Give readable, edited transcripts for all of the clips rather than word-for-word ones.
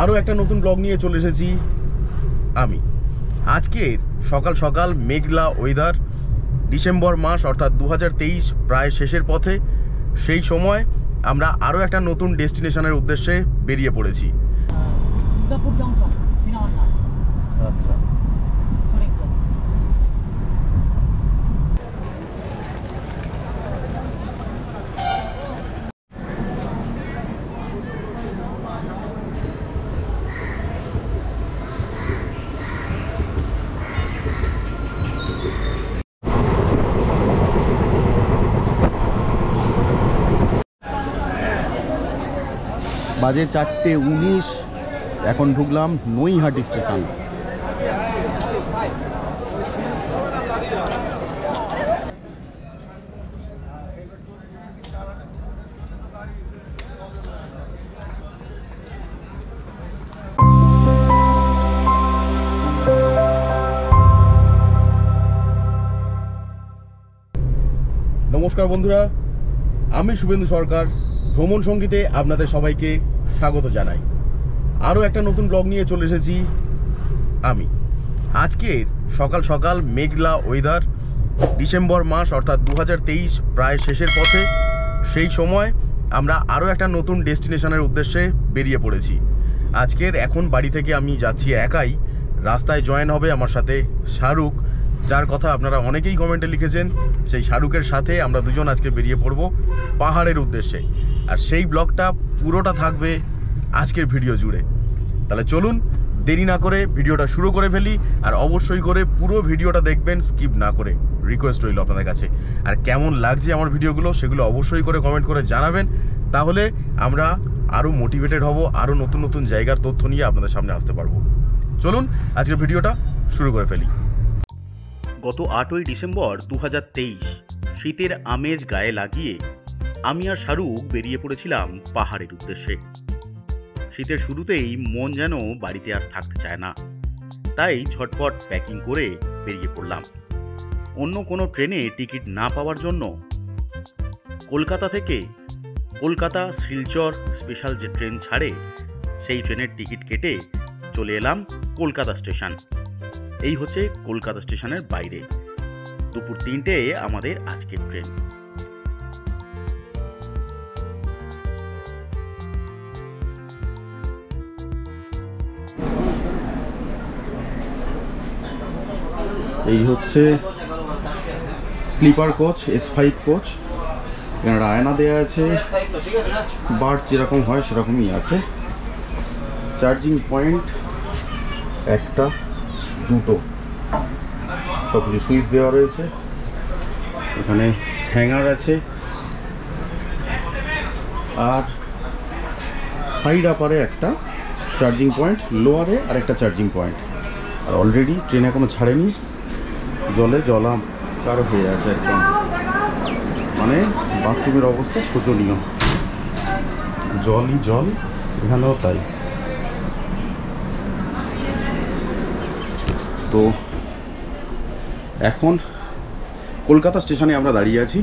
আরও একটা নতুন ব্লগ নিয়ে চলে এসেছি আমি। আজকের সকাল সকাল মেঘলা ওয়েদার, ডিসেম্বর মাস অর্থাৎ 2023 প্রায় শেষের পথে। সেই সময় আমরা আরও একটা নতুন ডেস্টিনেশনের উদ্দেশ্যে বেরিয়ে পড়েছি। আচ্ছা, বাজে 4:19। এখন ঢুকলাম নৈহাটি স্টেশন। নমস্কার বন্ধুরা, আমি শুভেন্দু সরকার। ভ্রমণ সঙ্গীতে আপনাদের সবাইকে স্বাগত জানাই। আরও একটা নতুন ব্লগ নিয়ে চলে এসেছি আমি। আজকের সকাল সকাল মেঘলা ওয়েদার, ডিসেম্বর মাস অর্থাৎ 2023 প্রায় শেষের পথে। সেই সময় আমরা আরও একটা নতুন ডেস্টিনেশনের উদ্দেশ্যে বেরিয়ে পড়েছি। আজকের এখন বাড়ি থেকে আমি যাচ্ছি একাই। রাস্তায় জয়েন হবে আমার সাথে শাহরুখ, যার কথা আপনারা অনেকেই কমেন্টে লিখেছেন। সেই শাহরুখের সাথে আমরা দুজন আজকে বেরিয়ে পড়ব পাহাড়ের উদ্দেশ্যে। আর সেই ব্লগটা পুরোটা থাকবে আজকের ভিডিও জুড়ে। তাহলে চলুন দেরি না করে ভিডিওটা শুরু করে ফেলি। আর অবশ্যই করে পুরো ভিডিওটা দেখবেন, স্কিপ না করে। রিকোয়েস্ট রইল আপনাদের কাছে। আর কেমন লাগছে আমার ভিডিওগুলো সেগুলো অবশ্যই করে কমেন্ট করে জানাবেন। তাহলে আমরা আরও মোটিভেটেড হব, আরও নতুন নতুন জায়গার তথ্য নিয়ে আপনাদের সামনে আসতে পারবো। চলুন আজকের ভিডিওটা শুরু করে ফেলি। গত 8ই ডিসেম্বর 2023 শীতের আমেজ গায়ে লাগিয়ে আমি আর শাহরুখ বেরিয়ে পড়েছিলাম পাহাড়ের উদ্দেশ্যে। শীতের শুরুতেই মন যেন বাড়িতে আর থাকতে চায় না, তাই ঝটপট প্যাকিং করে বেরিয়ে পড়লাম। অন্য কোনো ট্রেনে টিকিট না পাওয়ার জন্য কলকাতা থেকে কলকাতা শিলচর স্পেশাল যে ট্রেন ছাড়ে সেই ট্রেনের টিকিট কেটে চলে এলাম কলকাতা স্টেশন। এই হচ্ছে কলকাতা স্টেশনের বাইরে। দুপুর 3টে আমাদের আজকের ট্রেন। এই হচ্ছে স্লিপার কোচ, S5 কোচ। এখানে আয়না দেওয়া আছে, বার্থ যেরকম হয় সেরকমই আছে। চার্জিং পয়েন্ট একটা দুটো, সব কিছু সুইচ দেওয়া রয়েছে। এখানে হ্যাঙ্গার আছে, আর সাইড আপারে একটা চার্জিং পয়েন্ট, লোয়ারে আর একটা চার্জিং পয়েন্ট। আর অলরেডি ট্রেন এখনো ছাড়েনি, জলে জলাকার হয়ে আছে একদম। মানে বাথরুমের অবস্থা শোচনীয়, জলই জল, এখানেও তাই। তো এখন কলকাতা স্টেশনে আমরা দাঁড়িয়ে আছি।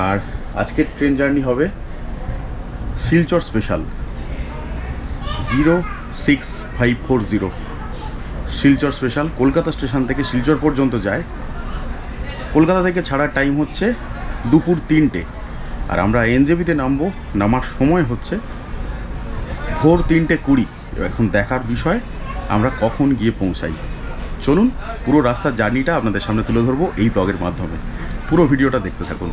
আর আজকের ট্রেন জার্নি হবে Silchar special 06540। Silchar special Kolkata station থেকে শিলচর পর্যন্ত যায়। কলকাতা থেকে ছাড়ার টাইম হচ্ছে দুপুর 3টে, আর আমরা এনজেপিতে নামবো। নামার সময় হচ্ছে ভোর 3:20। এখন দেখার বিষয় আমরা কখন গিয়ে পৌঁছাই। চলুন পুরো রাস্তার জার্নিটা আপনাদের সামনে তুলে ধরবো এই ব্লগের মাধ্যমে। পুরো ভিডিওটা দেখতে থাকুন।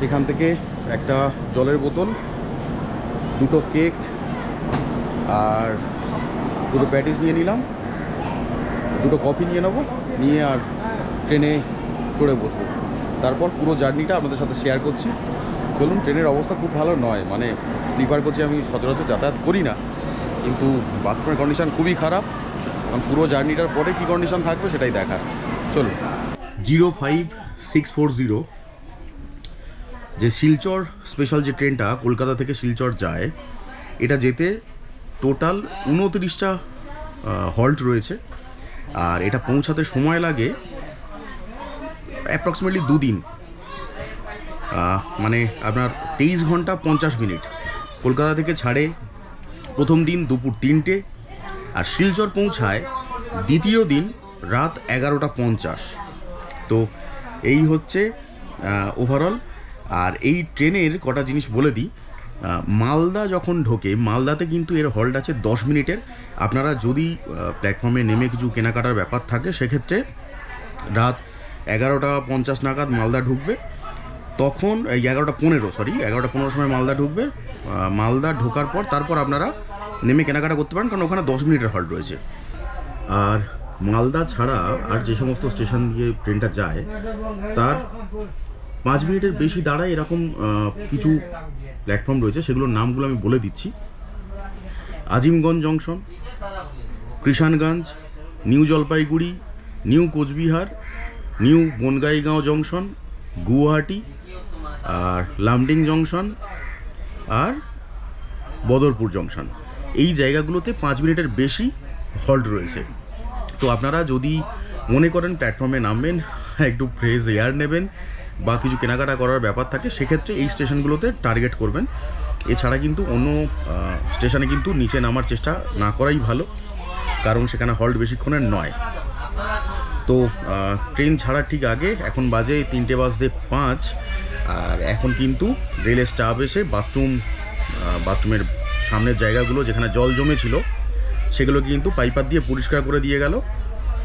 এখান থেকে একটা জলের বোতল, দুটো কেক আর দুটো প্যাটিস নিয়ে নিলাম, দুটো কফি নিয়ে নেবো, নিয়ে আর ট্রেনে চড়ে বসবো। তারপর পুরো জার্নিটা আপনাদের সাথে শেয়ার করছি। চলুন। ট্রেনের অবস্থা খুব ভালো নয়, মানে স্লিপার কোচে আমি সচরাচর যাতায়াত করি না, কিন্তু বাথরুমের কন্ডিশান খুবই খারাপ। কারণ পুরো জার্নিটার পরে কী কন্ডিশান থাকবে সেটাই দেখার। চলুন। 05640 যে শিলচর স্পেশাল যে ট্রেনটা কলকাতা থেকে শিলচর যায়, এটা যেতে টোটাল 29টা হল্ট রয়েছে। আর এটা পৌঁছাতে সময় লাগে অ্যাপ্রক্সিমেটলি 2 দিন। মানে আপনার 23 ঘন্টা 50 মিনিট কলকাতা থেকে ছাড়ে প্রথম দিন দুপুর 3টে, আর শিলচর পৌঁছায় দ্বিতীয় দিন রাত 11:50। তো এই হচ্ছে ওভারঅল। আর এই ট্রেনের কটা জিনিস বলে দিই। মালদা যখন ঢোকে, মালদাতে কিন্তু এর হল্ট আছে 10 মিনিটের। আপনারা যদি প্ল্যাটফর্মে নেমে কিছু কেনাকাটার ব্যাপার থাকে সেক্ষেত্রে রাত 11:50 নাগাদ মালদা ঢুকবে। তখন 11:15 সময় মালদা ঢুকবে। মালদা ঢোকার পর তারপর আপনারা নেমে কেনাকাটা করতে পারেন, কারণ ওখানে 10 মিনিটের হল্ট রয়েছে। আর মালদা ছাড়া আর যে সমস্ত স্টেশন দিয়ে ট্রেনটা যায় তার 5 মিনিটের বেশি দাঁড়ায় এরকম কিছু প্ল্যাটফর্ম রয়েছে, সেগুলোর নামগুলো আমি বলে দিচ্ছি। Azimganj junction, Kishanganj, new Jalpaiguri, new Cooch Behar, new Bongaigaon junction, Guwahati, আর লামডিং জংশন, আর বদরপুর জংশন। এই জায়গাগুলোতে 5 মিনিটের বেশি হল্ট রয়েছে। তো আপনারা যদি মনে করেন প্ল্যাটফর্মে নামবেন, একটু ফ্রেশ এয়ার নেবেন বা কিছু কেনাকাটা করার ব্যাপার থাকে, সেক্ষেত্রে এই স্টেশনগুলোতে টার্গেট করবেন। এছাড়া কিন্তু অন্য স্টেশনে কিন্তু নিচে নামার চেষ্টা না করাই ভালো, কারণ সেখানে হল্ট বেশিক্ষণের নয়। তো ট্রেন ছাড়ার ঠিক আগে, এখন বাজে 3:05, আর এখন কিন্তু রেলের স্টাফ এসে বাথরুমের সামনের জায়গাগুলো যেখানে জল জমেছিল সেগুলো কিন্তু পাইপার দিয়ে পরিষ্কার করে দিয়ে গেল।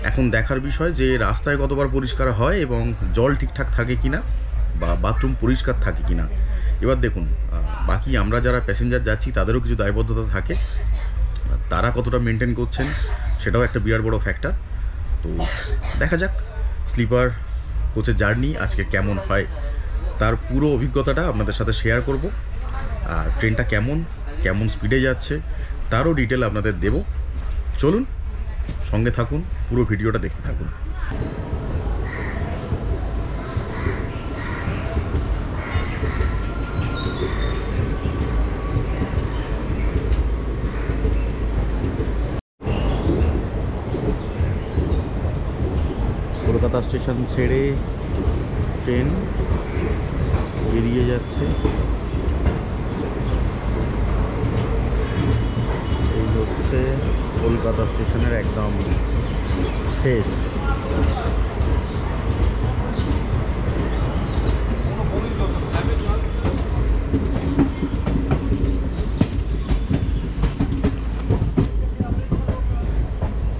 এখন দেখার বিষয় যে রাস্তায় কতবার পরিষ্কার হয় এবং জল ঠিকঠাক থাকে কিনা বা বাথরুম পরিষ্কার থাকে কিনা। এবার দেখুন, বাকি আমরা যারা প্যাসেঞ্জার যাচ্ছি তাদেরও কিছু দায়বদ্ধতা থাকে, তারা কতটা মেনটেন করছেন সেটাও একটা বিরাট বড় ফ্যাক্টর। তো দেখা যাক স্লিপার কোচের জার্নি আজকে কেমন হয়, তার পুরো অভিজ্ঞতাটা আপনাদের সাথে শেয়ার করব। আর ট্রেনটা কেমন স্পিডে যাচ্ছে তারও ডিটেল আপনাদের দেব। চলুন সঙ্গে থাকুন, পুরো ভিডিওটা দেখতে থাকুন। কলকাতা স্টেশন ছেড়ে ট্রেন বেরিয়ে যাচ্ছে। এই হচ্ছে কলকাতা স্টেশনের একদম শেষ।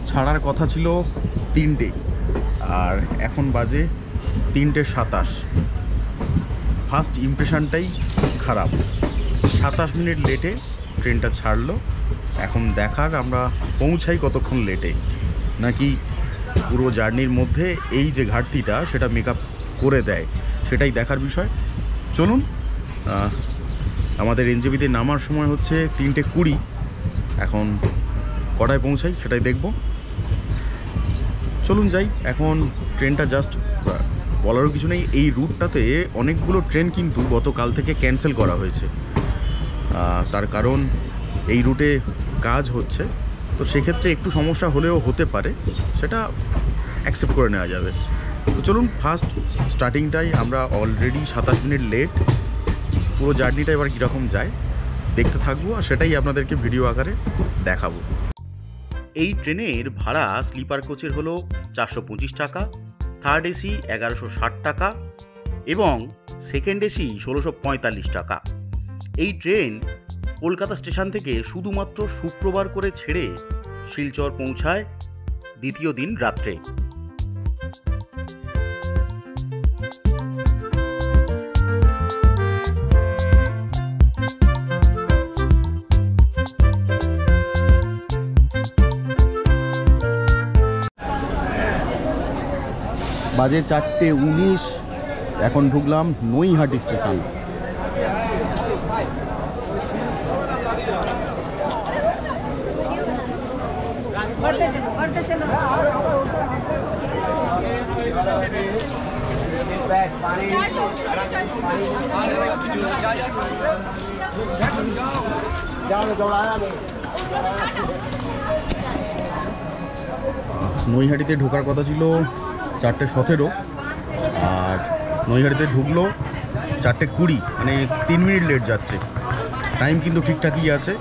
ছাড়ার কথা ছিল 3টে, আর এখন বাজে 3:27। ফার্স্ট ইমপ্রেশনটাই খারাপ। 27 মিনিট লেটে ট্রেনটা ছাড়লো। এখন দেখার আমরা পৌঁছাই কতক্ষণ লেটে, নাকি পুরো জার্নির মধ্যে এই যে ঘাটতিটা সেটা মেকআপ করে দেয়, সেটাই দেখার বিষয়। চলুন, আমাদের এনজেপিতে নামার সময় হচ্ছে 3:20। এখন কটায় পৌঁছাই সেটাই দেখব। চলুন যাই। এখন ট্রেনটা জাস্ট বলারও কিছু নেই, এই রুটটাতে অনেকগুলো ট্রেন কিন্তু গতকাল থেকে ক্যান্সেল করা হয়েছে। তার কারণ এই রুটে কাজ হচ্ছে, তো সেক্ষেত্রে একটু সমস্যা হলেও হতে পারে, সেটা অ্যাকসেপ্ট করে নেওয়া যাবে। তো চলুন, ফার্স্ট স্টার্টিংটাই আমরা অলরেডি 27 মিনিট লেট। পুরো জার্নিটা এবার কীরকম যায় দেখতে থাকবো, আর সেটাই আপনাদেরকে ভিডিও আকারে দেখাবো। এই ট্রেনের ভাড়া স্লিপার কোচের হলো 425 টাকা, থার্ড এসি 1160 টাকা এবং সেকেন্ড এসি 1645 টাকা। এই ট্রেন কলকাতা স্টেশন থেকে শুধুমাত্র শুক্রবার করে ছেড়ে শিলচর পৌঁছায় দ্বিতীয় দিন রাত্রে। বাজে 4:19, এখন ঢুকলাম নৈহাটি স্টেশন। নৈহাটিতে ঢোকার কথা ছিল 4:17, আর নৈহাটিতে ঢুকলো 4:20, মানে 3 মিনিট লেট যাচ্ছে। টাইম কিন্তু ঠিকঠাকই আছে,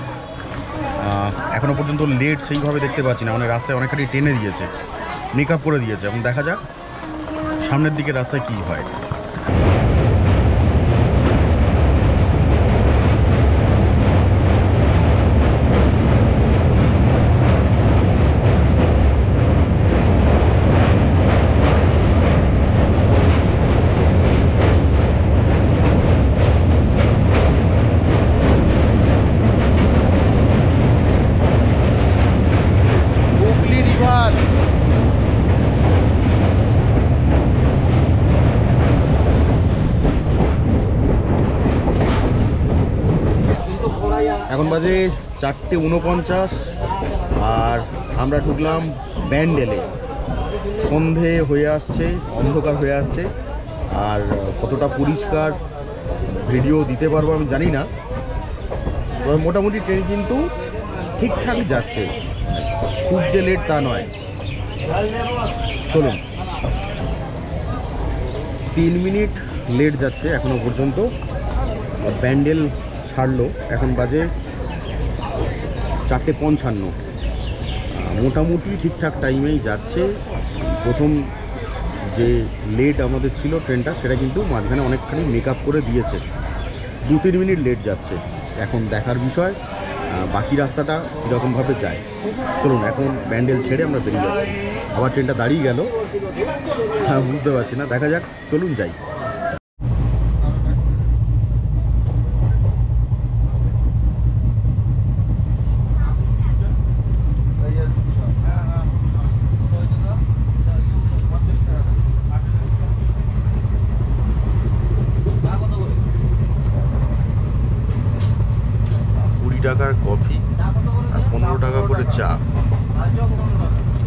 এখনও পর্যন্ত লেট সেইভাবে দেখতে পাচ্ছি না। মানে রাস্তায় অনেকখানি টেনে দিয়েছে, মেকআপ করে দিয়েছে। এখন দেখা যাক সামনের দিকে রাস্তায় কী হয়। এখন বাজে 4:49 আর আমরা ঢুকলাম ব্যান্ডেলে। সন্ধে হয়ে আসছে, অন্ধকার হয়ে আসছে, আর কতটা পরিষ্কার ভিডিও দিতে পারবো আমি জানি না, তবে মোটামুটি ট্রেন কিন্তু ঠিকঠাক যাচ্ছে, খুব যে লেট তা নয়। চলুন, 3 মিনিট লেট যাচ্ছে এখনো পর্যন্ত। ব্যান্ডেল ছাড়লো, এখন বাজে 4:55। মোটামুটি ঠিকঠাক টাইমেই যাচ্ছে। প্রথম যে লেট আমাদের ছিল ট্রেনটা, সেটা কিন্তু মাঝখানে অনেকখানি মেকআপ করে দিয়েছে। 2-3 মিনিট লেট যাচ্ছে। এখন দেখার বিষয় বাকি রাস্তাটা কীরকমভাবে যায়। চলুন, এখন ব্যান্ডেল ছেড়ে আমরা বেরিয়ে যাচ্ছি। আবার ট্রেনটা দাঁড়িয়ে গেল, হ্যাঁ বুঝতে পারছি না, দেখা যাক। চলুন যাই। টাকার কফি আর 15 টাকা করে চা,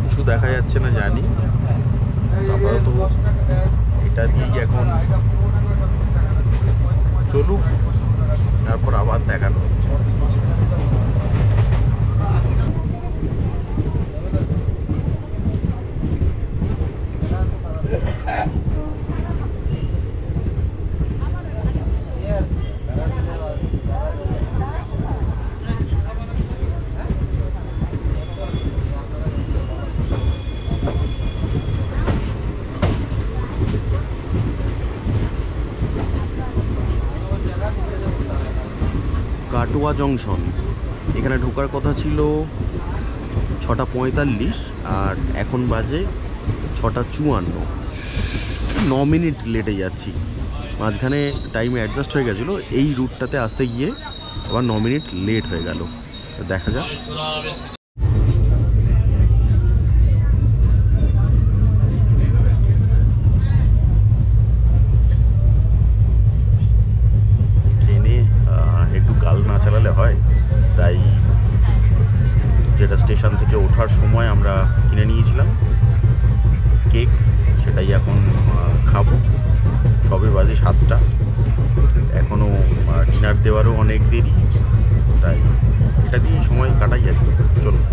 কিছু দেখা যাচ্ছে না জানি, আপাতত এটা দিয়েই এখন চলুক, তারপর আবার দেখানো হচ্ছে। কাটোয়া জংশন, এখানে ঢোকার কথা ছিল 6:45 আর এখন বাজে 6:54। 9 মিনিট লেটে যাচ্ছি। মাঝখানে টাইম অ্যাডজাস্ট হয়ে গেছিলো, এই রুটটাতে আসতে গিয়ে আবার 9 মিনিট লেট হয়ে গেল। দেখা যাক। হয় তাই যেটা স্টেশন থেকে ওঠার সময় আমরা কিনে নিয়েছিলাম কেক, সেটাই এখন খাবো। সবে বাজে 7টা, এখনও ডিনার দেওয়ারও অনেক দেরি, তাই এটা দিয়ে সময় কাটাই আর কি। চলুন।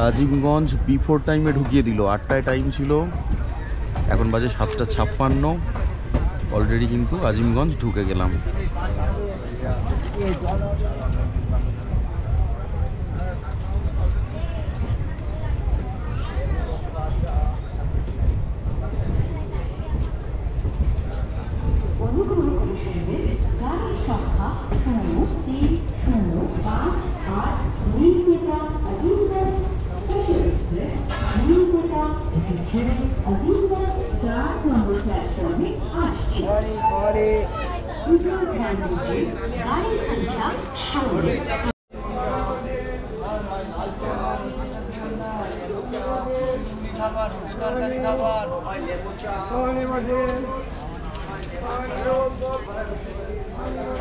আজিমগঞ্জ বিফোর টাইমে ঢুকিয়ে দিল। 8টায় টাইম ছিল, এখন বাজে 7:56। অলরেডি কিন্তু আজিমগঞ্জ ঢুকে গেলাম।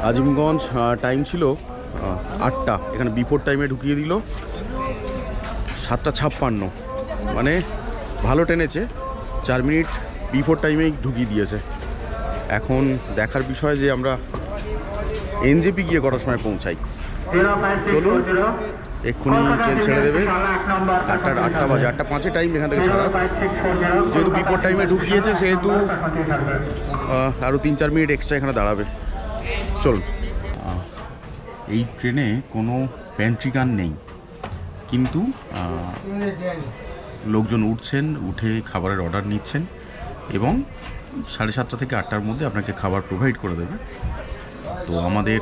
আজিমগঞ্জ টাইম ছিল 8টা, এখানে বিফোর টাইমে ঢুকিয়ে দিল 7:56, মানে ভালো টেনেছে, 4 মিনিট বিফোর টাইমেই ঢুকিয়ে দিয়েছে। এখন দেখার বিষয় যে আমরা এনজেপি গিয়ে কটার সময় পৌঁছাই। চলুন, এক্ষুনি ট্রেন ছেড়ে দেবে, 8টা বাজে, 8:05 টাইম এখান থেকে ছাড়া। যেহেতু বিফোর টাইমে ঢুকিয়েছে সেহেতু আরও 3-4 মিনিট এক্সট্রা এখানে দাঁড়াবে। চলুন। এই ট্রেনে কোনো প্যান্ট্রি গান নেই, কিন্তু লোকজন উঠছেন, উঠে খাবারের অর্ডার নিচ্ছেন এবং 7:30 থেকে 8টার মধ্যে আপনাকে খাবার প্রোভাইড করে দেবে। তো আমাদের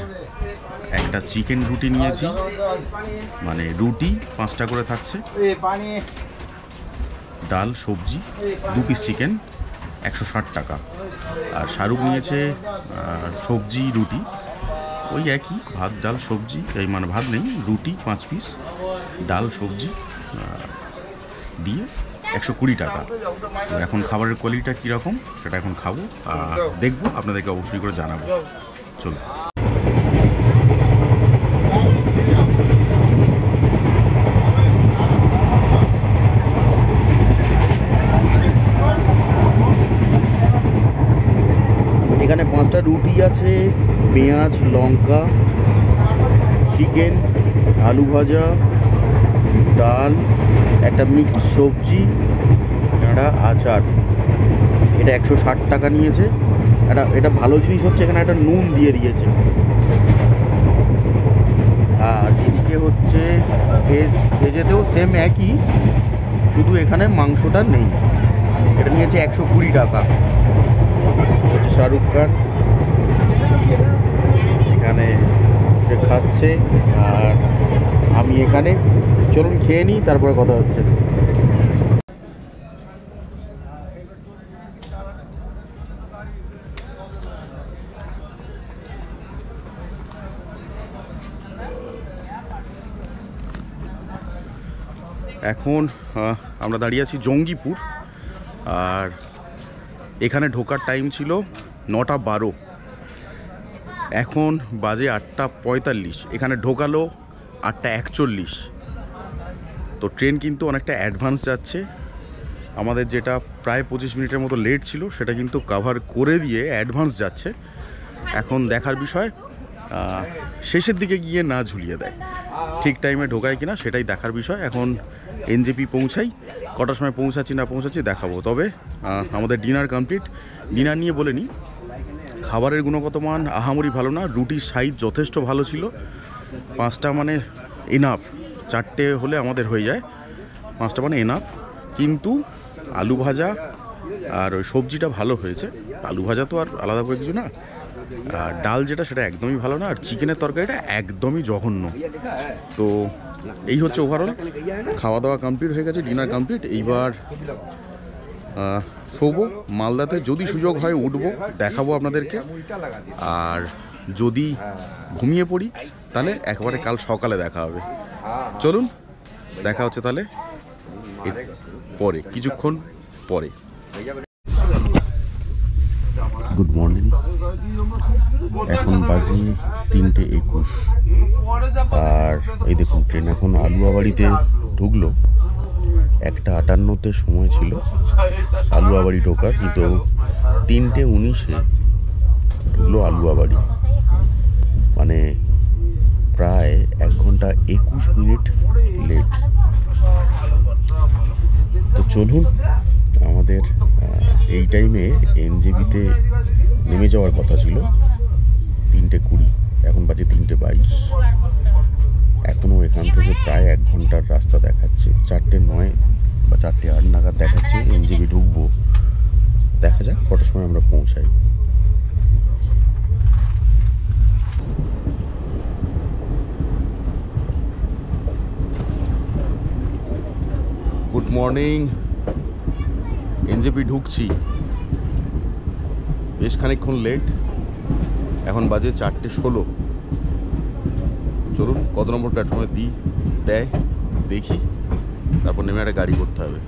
একটা চিকেন রুটি নিয়েছি, মানে রুটি 5টা করে থাকছে, ডাল সবজি 2 পিস চিকেন 160 টাকা। আর শাহরুখ নিয়েছে সবজি রুটি, ওই একই, ভাত ডাল সবজি, এই মানে ভাত নেই, রুটি 5 পিস, ডাল সবজি দিয়ে 120 টাকা। তো এখন খাবারের কোয়ালিটিটা কীরকম সেটা এখন খাবো, দেখবো, আপনাদেরকে অবশ্যই করে জানাবো। চলো। এখানে 5টা রুটি আছে, পেঁয়াজ লঙ্কা, চিকেন, আলু ভাজা, ডাল, একটা মিক্সড সবজি, একটা আচার। এটা 160 টাকা নিয়েছে। এটা ভালো জিনিস হচ্ছে এখানে একটা নুন দিয়ে দিয়েছে। আর এদিকে হচ্ছে ভেজেতেও সেম একই, শুধু এখানে মাংসটা নেই। এটা নিয়েছে 120 টাকা। হচ্ছে শাহরুখ খান এখানে সে খাচ্ছে আর আমি এখানে। চলুন খেয়ে নিই, তারপরে কথা হচ্ছে। এখন আমরা দাঁড়িয়ে আছি জঙ্গিপুর, আর এখানে ঢোকার টাইম ছিল 9:12, এখন বাজে 8:45, এখানে ঢোকালো 8:41। তো ট্রেন কিন্তু অনেকটা অ্যাডভান্স যাচ্ছে। আমাদের যেটা প্রায় 25 মিনিটের মতো লেট ছিল সেটা কিন্তু কাভার করে দিয়ে অ্যাডভান্স যাচ্ছে। এখন দেখার বিষয় শেষের দিকে গিয়ে না ঝুলিয়ে দেয়, ঠিক টাইমে ঢোকায় কিনা সেটাই দেখার বিষয়। এখন এনজেপি পৌঁছাই, কটার সময় পৌঁছাচ্ছি না পৌঁছাচ্ছি দেখাবো। তবে আমাদের ডিনার কমপ্লিট। ডিনার নিয়ে বলে নিই, খাবারের গুণগত মান আহামরি ভালো না, রুটির সাইজ যথেষ্ট ভালো ছিল, 5টা মানে এনাফ, 4টে হলে আমাদের হয়ে যায়, 5টা মানে এনাফ। কিন্তু আলু ভাজা আর ওই সবজিটা ভালো হয়েছে, আলু ভাজা তো আর আলাদা করে কিছু না, আর ডাল যেটা সেটা একদমই ভালো না, আর চিকেনের তরকারিটা একদমই জঘন্য। তো এই হচ্ছে ওভারঅল। খাওয়া দাওয়া কমপ্লিট হয়ে গেছে, ডিনার কমপ্লিট। এইবার শোবো মালদাতে, যদি সুযোগ হয় উঠবো, দেখাবো আপনাদেরকে। আর যদি ঘুমিয়ে পড়ি তাহলে একেবারে কাল সকালে দেখা হবে। চলুন, দেখা হচ্ছে তাহলে পরে, কিছুক্ষণ পরে। গুড মর্নিং, এখন বাজে 3:21, আর এই দেখুন ট্রেন এখন আলুয়াবাড়িতে ঢুকলো। 1:58-তে সময় ছিল আলুয়াবাড়ি ঢোকার, কিন্তু 3:19-এ ঢুকলো আলুয়াবাড়ি, মানে প্রায় 1 ঘন্টা 21 মিনিট লেট। তো চলুন, আমাদের এই টাইমে এনজেপিতে নেমে যাওয়ার কথা ছিল 3:20, এখন বাজে 3:22। এখনও এখান থেকে প্রায় 1 ঘন্টার রাস্তা দেখাচ্ছে। 4:09 বা 4:08 নাগাদ দেখাচ্ছে এনজেপি ঢুকবো। দেখা যাক কটার সময় আমরা পৌঁছাই। গুড মর্নিং, এনজেপি ঢুকছি, বেশ খানিকক্ষণ লেট, এখন বাজে 4:16। চলুন কত নম্বর প্ল্যাটফর্মে দেয় দেখি, তারপর নেমে একটা গাড়ি করতে হবে।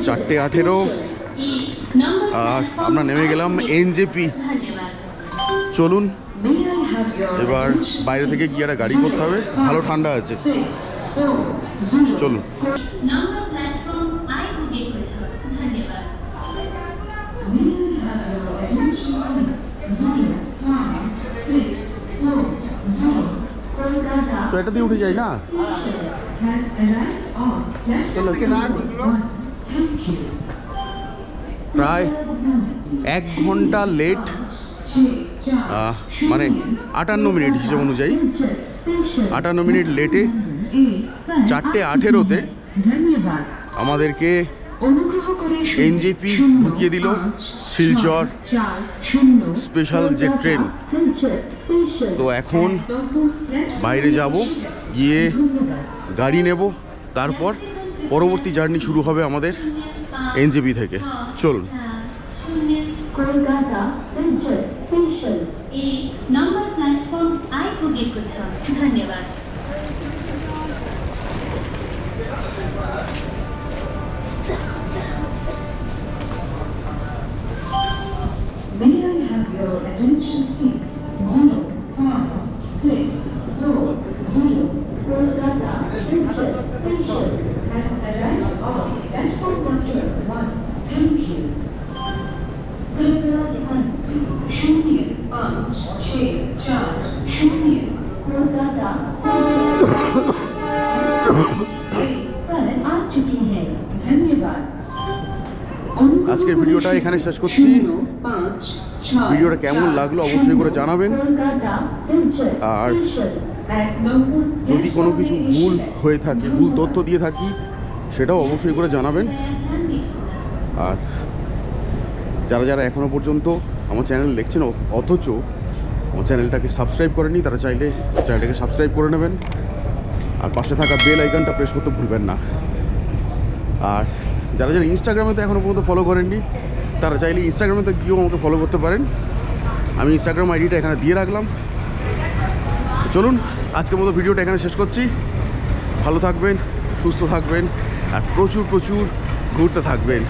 চারটে 18 আর আমরা নেমে গেলাম এনজেপি। চলুন এবার বাইরে থেকে গিয়ে একটা গাড়ি করতে হবে, ভালো ঠান্ডা আছে। চলুন। তো এটা দিয়ে উঠে যাই না, চলো। প্রায় 1 ঘন্টা লেট, মানে 58 মিনিট হিসেব অনুযায়ী 58 মিনিট লেটে 4টে 18-তে আমাদেরকে এনজেপি ঢুকিয়ে দিল শিলচর স্পেশাল যে ট্রেন। তো এখন বাইরে যাব, গিয়ে গাড়ি নেব, তারপর পরবর্তী জার্নি শুরু হবে আমাদের এনজেপি থেকে। চলুন। কলকাতা সেন্ট্রাল স্টেশন এই নম্বর প্ল্যাটফর্ম আই খুঁজে করছো। ধন্যবাদ। May I have your attention please? 0564 Kolkata Central Station has arrived on platform number 1. Thank you. कृपया ध्यान दें 0564 कोलकाता पर आ चुकी है। धन्यवाद। আজকের ভিডিওটা এখানে শেষ করছি। ভিডিওটা কেমন লাগলো অবশ্যই করে জানাবেন, আর যদি কোনো কিছু ভুল হয়ে থাকে, ভুল তথ্য দিয়ে থাকি, সেটাও অবশ্যই করে জানাবেন। আর যারা যারা এখনও পর্যন্ত আমার চ্যানেল দেখছেন অথচ আমার চ্যানেলটাকে সাবস্ক্রাইব করেনি, তারা চাইলে চ্যানেলটাকে সাবস্ক্রাইব করে নেবেন, আর পাশে থাকা বেল আইকনটা প্রেস করতে ভুলবেন না। আর যারা যারা ইনস্টাগ্রামেতে এখনও পর্যন্ত ফলো করেননি, তারা চাইলে ইনস্টাগ্রামেতে গিয়েও আমাকে ফলো করতে পারেন। আমি ইনস্টাগ্রাম আইডিটা এখানে দিয়ে রাখলাম। চলুন আজকের মতো ভিডিওটা এখানে শেষ করছি। ভালো থাকবেন, সুস্থ থাকবেন, আর প্রচুর প্রচুর ঘুরতে থাকবেন।